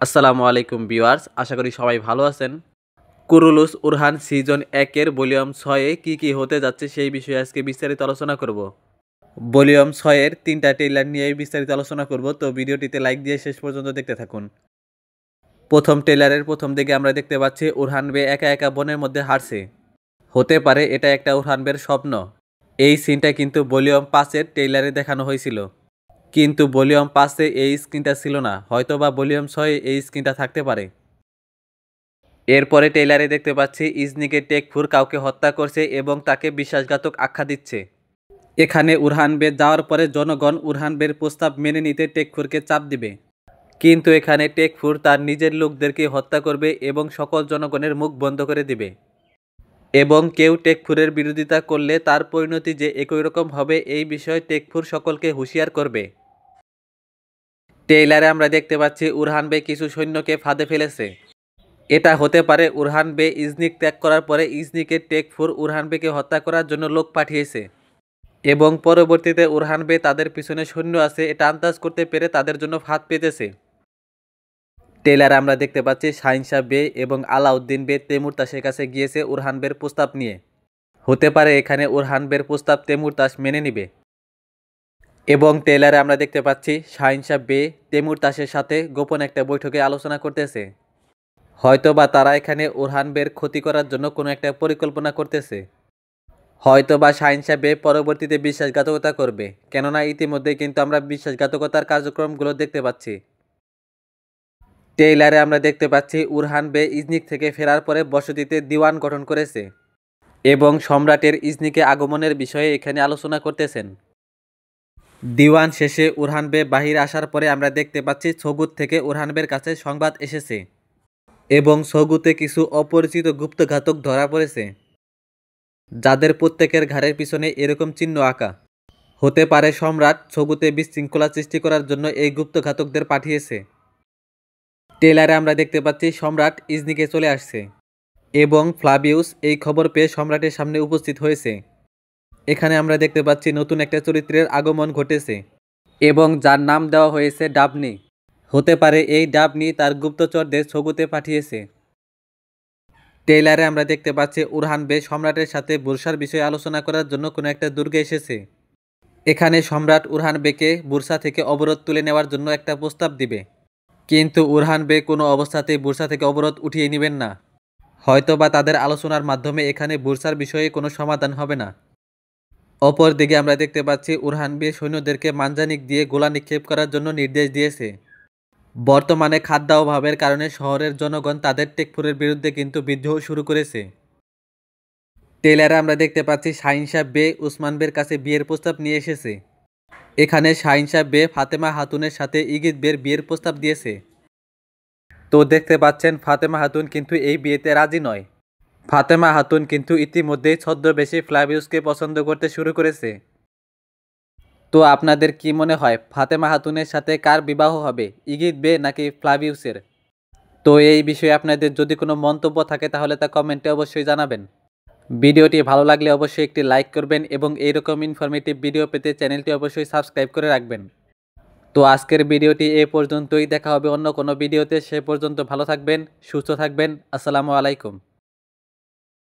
আসসালামু আলাইকুম ভিউয়ার্স, আশা করি সবাই ভালো আছেন। কুরুলুস উরহান সিজন 1 এর ভলিউম 6 এ কি হতে যাচ্ছে সেই বিষয়ে আজকে বিস্তারিত আলোচনা করব। ভলিউম 6 এর 3টা ট্রেইলার নিয়ে বিস্তারিত আলোচনা করব, তো ভিডিওটিতে লাইক দিয়ে শেষ পর্যন্ত দেখতে থাকুন। প্রথম ট্রেইলারের প্রথম দিকে আমরা দেখতে পাচ্ছি উরহান বে একা একা বনের মধ্যে হাঁটছে। হতে পারে এটা একটা উরহান বের স্বপ্ন। এই সিনটা কিন্তু ভলিউম 5 এর ট্রেইলারে দেখানো হয়েছিল, কিন্তু ভলিউম 5 এ এই স্ক্রিনটা ছিল না, হয়তোবা ভলিউম 6 এ এই স্ক্রিনটা থাকতে পারে। এরপরে ট্রেইলারে দেখতে পাচ্ছি ইজনিকে টেকফুর কাউকে হত্যা করছে এবং তাকে বিশ্বাসঘাতক আখ্যা দিচ্ছে। এখানে উরহান বে যাওয়ার পরে জনগণ উরহান বের প্রস্তাব মেনে নিতে টেকফুরকে চাপ দিবে, কিন্তু এখানে টেকফুর তার নিজের লোকদেরকে হত্যা করবে এবং সকল জনগণের মুখ বন্ধ করে দিবে, এবং কেউ টেকফুরের বিরোধিতা করলে তার পরিণতি যে একই রকম হবে এই বিষয়ে টেকফুর সকলকে হুঁশিয়ার করবে। ট্রেইলারে আমরা দেখতে পাচ্ছি উরহান বে কিছু সৈন্যকে ফাঁদে ফেলেছে। এটা হতে পারে উরহান বে ইজনিক ত্যাগ করার পরে ইজনিকে টেকফুর উরহান বেকে হত্যা করার জন্য লোক পাঠিয়েছে, এবং পরবর্তীতে উরহান বে তাদের পিছনে সৈন্য আছে এটা আন্দাজ করতে পেরে তাদের জন্য ফাঁদ পেতেছে। ট্রেলারে আমরা দেখতে পাচ্ছি শাহিনশাহ বে এবং আলাউদ্দিন বে তেমুরতাসের কাছে গিয়েছে উরহান বের প্রস্তাব নিয়ে। হতে পারে এখানে উরহান বের প্রস্তাব তেমুরতাস মেনে নিবে, এবং ট্রেলারে আমরা দেখতে পাচ্ছি শাহিনশাহ বে তেমুরতাসের সাথে গোপন একটা বৈঠকে আলোচনা করতেছে। হয়তোবা তারা এখানে উরহান বের ক্ষতি করার জন্য কোনো একটা পরিকল্পনা করতেছে। হয়তোবা শাহিনশাহ বে পরবর্তীতে বিশ্বাসঘাতকতা করবে, কেননা ইতিমধ্যে কিন্তু আমরা বিশ্বাসঘাতকতার কার্যক্রমগুলো দেখতে পাচ্ছি। ট্রেইলারে আমরা দেখতে পাচ্ছি উরহান বে ইজনিক থেকে ফেরার পরে বসতিতে দিওয়ান গঠন করেছে এবং সম্রাটের ইজনিকে আগমনের বিষয়ে এখানে আলোচনা করতেছেন। দিওয়ান শেষে উরহান বে বাহির আসার পরে আমরা দেখতে পাচ্ছি ছগুত থেকে উরহান বের কাছে সংবাদ এসেছে এবং ছগুতে কিছু অপরিচিত গুপ্তঘাতক ধরা পড়েছে, যাদের প্রত্যেকের ঘাড়ের পিছনে এরকম চিহ্ন আঁকা। হতে পারে সম্রাট ছগুতে বিশৃঙ্খলা সৃষ্টি করার জন্য এই গুপ্তঘাতকদের পাঠিয়েছে। ট্রেলারে আমরা দেখতে পাচ্ছি সম্রাট ইজনিকে চলে আসছে এবং ফ্লাভিয়াস এই খবর পেয়ে সম্রাটের সামনে উপস্থিত হয়েছে। এখানে আমরা দেখতে পাচ্ছি নতুন একটা চরিত্রের আগমন ঘটেছে এবং যার নাম দেওয়া হয়েছে ডাবনি। হতে পারে এই ডাবনি তার গুপ্তচরদের ছগুতে পাঠিয়েছে। ট্রেইলারে আমরা দেখতে পাচ্ছি উরহান বে সম্রাটের সাথে বুরসার বিষয়ে আলোচনা করার জন্য কোনো একটা দুর্গে এসেছে। এখানে সম্রাট উরহান বেকে বুরসা থেকে অবরোধ তুলে নেওয়ার জন্য একটা প্রস্তাব দিবে, কিন্তু উরহান বে কোনো অবস্থাতেই বুরসা থেকে অবরোধ উঠিয়ে নেবেন না। হয়তোবা তাদের আলোচনার মাধ্যমে এখানে বুরসার বিষয়ে কোনো সমাধান হবে না। অপরদিকে আমরা দেখতে পাচ্ছি উরহান বে সৈন্যদেরকে মানজানিক দিয়ে গোলা নিক্ষেপ করার জন্য নির্দেশ দিয়েছে। বর্তমানে খাদ্য অভাবের কারণে শহরের জনগণ তাদের টেকফুরের বিরুদ্ধে কিন্তু বিদ্রোহ শুরু করেছে। ট্রেলারে আমরা দেখতে পাচ্ছি শাহিনশাহ বে উসমান বের কাছে বিয়ের প্রস্তাব নিয়ে এসেছে। এখানে শাহিনশাহ বে ফাতেমা হাতুনের সাথে ইগিত বের বিয়ের প্রস্তাব দিয়েছে। তো দেখতে পাচ্ছেন ফাতেমা হাতুন কিন্তু এই বিয়েতে রাজি নয়। ফাতেমা হাতুন কিন্তু ইতিমধ্যেই ছদ্মবেশী ফ্লাভিয়াসকে পছন্দ করতে শুরু করেছে। তো আপনাদের কি মনে হয় ফাতেমা হাতুনের সাথে কার বিবাহ হবে, ইগিত বে নাকি ফ্লাভিয়াসের? তো এই বিষয়ে আপনাদের যদি কোনো মন্তব্য থাকে তাহলে তা কমেন্টে অবশ্যই জানাবেন। ভিডিওটি ভালো লাগলে অবশ্যই একটি লাইক করবেন এবং এইরকম ইনফরমেটিভ ভিডিও পেতে চ্যানেলটি অবশ্যই সাবস্ক্রাইব করে রাখবেন। তো আজকের ভিডিওটি এ পর্যন্তই, দেখা হবে অন্য কোনো ভিডিওতে। সে পর্যন্ত ভালো থাকবেন, সুস্থ থাকবেন। আসসালামু আলাইকুম।